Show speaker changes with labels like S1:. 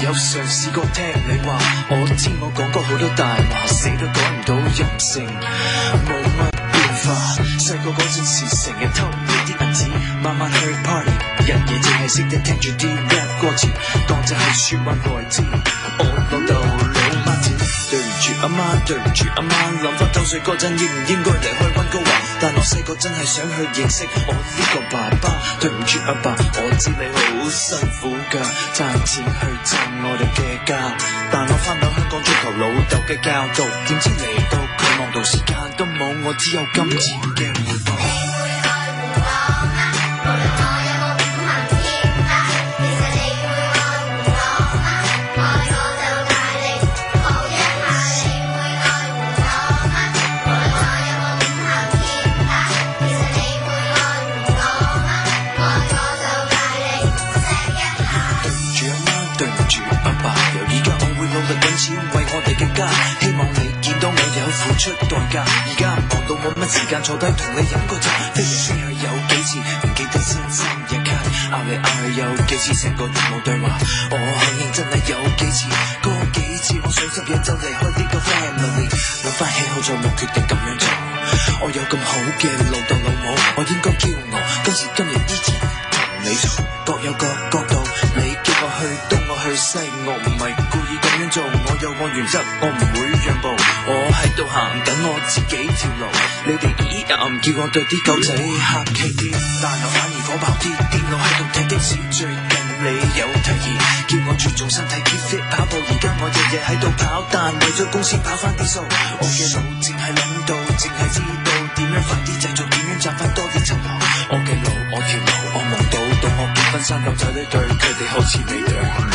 S1: 有嘗試過聽你話，我知我講過好多大話，死都改唔到任性，冇乜變化。細個嗰陣時成日偷你啲銀紙，晚晚去 party， 日夜淨係識得聽住啲 rap 歌詞，當就係説話來自我老豆老媽子。對唔住阿媽，對唔住阿媽，諗翻9歲嗰陣應唔應該離開溫哥華？但我細個真係想去認識我呢個爸爸。對唔住阿爸，我知你好辛苦㗎，賺錢去賺我哋嘅家。但我翻到香港追求老豆嘅教導，點知嚟到佢望到時間都冇，我只有金錢嘅回報。希望你見到我有付出代價，而家忙到冇乜時間坐低同你飲個茶，飛嚟飛去有幾次，唔記得先生日卡，拗嚟拗去有幾次，成個月冇對話，我肯認真係有幾次，嗰幾次我想執嘢就離開呢個 family， 諗翻起好在冇決定咁樣做，我有咁好嘅老豆老母，我應該驕傲，今時今日依然同你做，各有各角度，你叫我去東我去西，我唔係故意咁樣做，我有我原則，我唔會讓步，我喺度行緊我自己條路，你哋依然唔叫我對啲狗仔客氣啲，但我反而火爆啲，電腦喺度踢的士，最近你有提議，叫我注重身體 keep fit 跑步，而家我日日喺度跑，但為咗公司跑翻啲數，我嘅腦淨係諗到，淨係知道點樣快啲製造，點樣賺翻多啲酬勞，我嘅路我條路我夢到我結婚生狗仔呢對，佢哋好似你對。